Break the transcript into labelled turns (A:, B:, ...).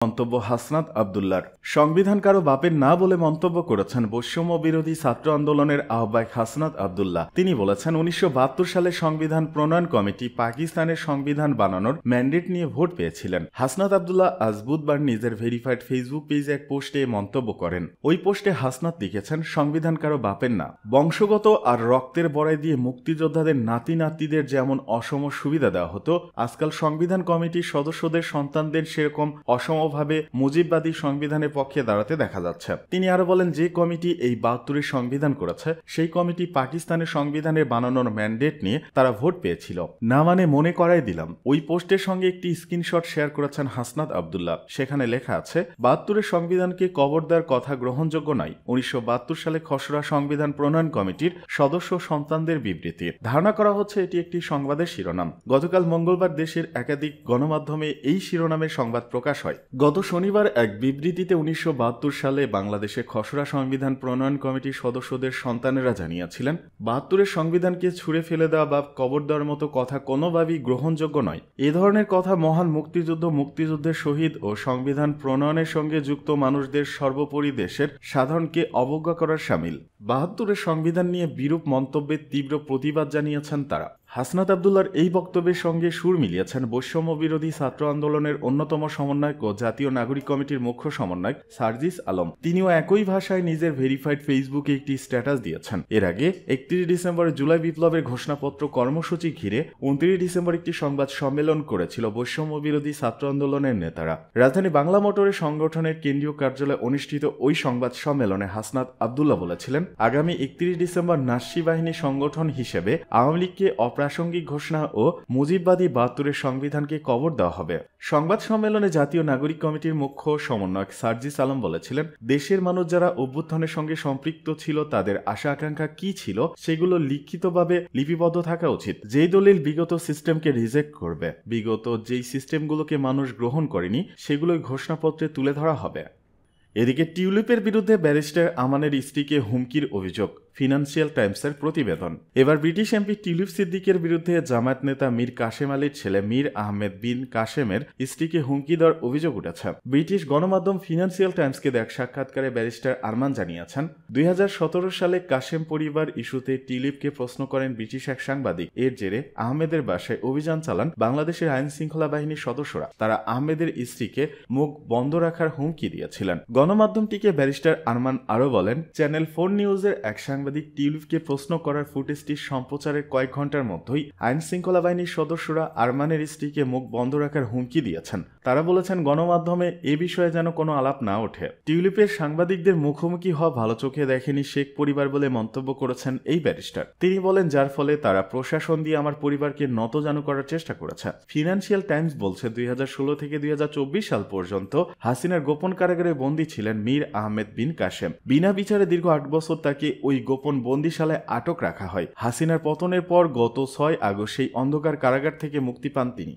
A: মন্তব্য হাসনাত আব্দুল্লাহর। সংবিধান কারো বাপের না বলে মন্তব্য করেছেন বৈষম্য বিরোধী ছাত্র আন্দোলনের আহ্বায়ক হাসনাত আব্দুল্লাহ। তিনি বলেছেন, 1972 সালে সংবিধান প্রণয়ন কমিটি পাকিস্তানের সংবিধান বানানোর ম্যান্ডেট নিয়ে ভোট পেয়েছিলেন। হাসনাত আব্দুল্লাহ আজ বুধবার নিজের ভেরিফাইড ফেসবুক পেজে এক পোস্টে মন্তব্য করেন। ওই পোস্টে হাসনাত লিখেছেন, সংবিধান কারো বাপের না, বংশগত আর রক্তের বড়াই দিয়ে মুক্তিযোদ্ধাদের নাতি নাতিদের যেমন অসম সুবিধা দেওয়া হতো, আজকাল সংবিধান কমিটির সদস্যদের সন্তানদের সেরকম অসমভাবে মুজিববাদী সংবিধানের পক্ষে দাঁড়াতে দেখা যাচ্ছে। তিনি আরো বলেন, যে কমিটি এই 72-এর সংবিধান করেছে সেই কমিটি পাকিস্তানের সংবিধানের বানানোর ম্যান্ডেট নিয়ে তারা ভোট পেয়েছিল না, মানে মনে করাই দিলাম। ওই পোস্টের সঙ্গে একটি স্ক্রিনশট শেয়ার করেছেন হাসনাত আব্দুল্লাহ। সেখানে লেখা আছে, 72-এর সংবিধানকে কবর দেওয়ার কথা গ্রহণযোগ্য নয়। 1972 সালে খসড়া সংবিধান প্রণয়ন কমিটির সদস্য সন্তানদের বিবৃতি। ধারণা করা হচ্ছে এটি একটি সংবাদের শিরোনাম। গতকাল মঙ্গলবার দেশের একাধিক গণমাধ্যমে এই শিরোনামের সংবাদ প্রকাশ হয়। গত শনিবার এক বিবৃতিতে 1972 সালে বাংলাদেশে খসড়া সংবিধান প্রণয়ন কমিটির সদস্যদের সন্তানেরা জানিয়েছিলেন, 72-এর সংবিধানকে ছুঁড়ে ফেলে দেওয়া বা কবর দেওয়ার মতো কথা কোনোভাবেই গ্রহণযোগ্য নয়। এ ধরনের কথা মহান মুক্তিযুদ্ধ, মুক্তিযুদ্ধের শহীদ ও সংবিধান প্রণয়নের সঙ্গে যুক্ত মানুষদের সর্বোপরি দেশের সাধারণকে অবজ্ঞা করার শামিল। 72-এর সংবিধান নিয়ে বিরূপ মন্তব্যের তীব্র প্রতিবাদ জানিয়েছেন তারা। হাসনাত আব্দুল্লাহর এই বক্তব্যের সঙ্গে সুর মিলিয়েছেন বৈষম্য বিরোধী ছাত্র আন্দোলনের অন্যতম সমন্বয়ক ও জাতীয় নাগরিক কমিটির মুখ্য সমন্বয়ক সার্জিস আলম। তিনিও একই ভাষায় নিজের ভেরিফাইড ফেসবুকে একটি স্ট্যাটাস দিয়েছেন। এর আগে 31 ডিসেম্বর জুলাই বিপ্লবের ঘোষণাপত্র কর্মসূচি ঘিরে 29 ডিসেম্বর একটি সংবাদ সম্মেলন করেছিল বৈষম্য বিরোধী ছাত্র আন্দোলনের নেতারা। রাজধানী বাংলা মোটরে সংগঠনের কেন্দ্রীয় কার্যালয়ে অনুষ্ঠিত ওই সংবাদ সম্মেলনে হাসনাত আব্দুল্লাহ বলেছিলেন, আগামী 31 ডিসেম্বর নাসি বাহিনী সংগঠন হিসেবে আওয়ামী লীগকে প্রাসঙ্গিক ঘোষণা ও মুজিববাদী 72-এর সংবিধানকে কবর দেওয়া হবে। সংবাদ সম্মেলনে জাতীয় নাগরিক কমিটির মুখ্য সমন্বয়ক সার্জিস আলম বলেছিলেন, দেশের মানুষ যারা অভ্যুত্থানের সঙ্গে সম্পৃক্ত ছিল তাদের আশা আকাঙ্ক্ষা কি ছিল সেগুলো লিখিতভাবে লিপিবদ্ধ থাকা উচিত। যেই দলিল বিগত সিস্টেমকে রিজেক্ট করবে, বিগত যেই সিস্টেমগুলোকে মানুষ গ্রহণ করেনি সেগুলোই ঘোষণাপত্রে তুলে ধরা হবে। এদিকে টিউলিপের বিরুদ্ধে ব্যারিস্টার আমানের স্ত্রীকে হুমকির অভিযোগ, ফিনান্সিয়াল টাইমসের প্রতিবেদন। এবার ব্রিটিশ এমপি টিউলিপ সিদ্দিকের বিরুদ্ধে জামায়াত নেতা মীর কাশেম আলীর ছেলে মীর আহমেদ বিন কাশেমের স্ত্রীকে হুমকি দেওয়ার অভিযোগ উঠেছে। ব্রিটিশ গণমাধ্যম ফিনান্সিয়াল টাইমসকে দেয়া সাক্ষাৎকারে ব্যারিস্টার আরমান জানিয়েছেন, 2017 সালে কাশেম পরিবার ইস্যুতে টিউলিপকে প্রশ্ন করেন ব্রিটিশ এক সাংবাদিক। এর জেরে আহমেদের বাসায় অভিযান চালান বাংলাদেশের আইন শৃঙ্খলা বাহিনীর সদস্যরা। তারা আহমেদের স্ত্রীকে মুখ বন্ধ রাখার হুমকি দিয়েছিলেন। গণমাধ্যমটিকে ব্যারিস্টার আরমান আরও বলেন, চ্যানেল 4 নিউজের এক সাংবাদিক টিউলিপকে প্রশ্ন করার ফুটেজটি সম্প্রচারের কয়েক ঘন্টার মধ্যেই আইন শৃঙ্খলা বাহিনীর সদস্যরা আরমানের স্ত্রীকে মুখ বন্ধ রাখার হুমকি দিয়েছেন। তারা বলেছেন, গণমাধ্যমে এ বিষয়ে যেন কোনো আলাপ না ওঠে। টিউলিপের সাংবাদিকদের মুখোমুখি হওয়া ভালো চোখে দেখেনি শেখ পরিবার বলে মন্তব্য করেছেন এই ব্যারিস্টার। তিনি বলেন, যার ফলে তারা প্রশাসন দিয়ে আমার পরিবারকে নতজানু করার চেষ্টা করেছে। ফিনান্সিয়াল টাইমস বলছে, 2016 থেকে 2024 সাল পর্যন্ত হাসিনার গোপন কারাগারে বন্দী ছিলেন মীর আহমেদ বিন কাশেম। বিনা বিচারে দীর্ঘ 8 বছর তাকে ওই গোপন বন্দিশালায় আটক রাখা হয়। হাসিনার পতনের পর গত 6 আগস্ট সেই অন্ধকার কারাগার থেকে মুক্তি পান তিনি।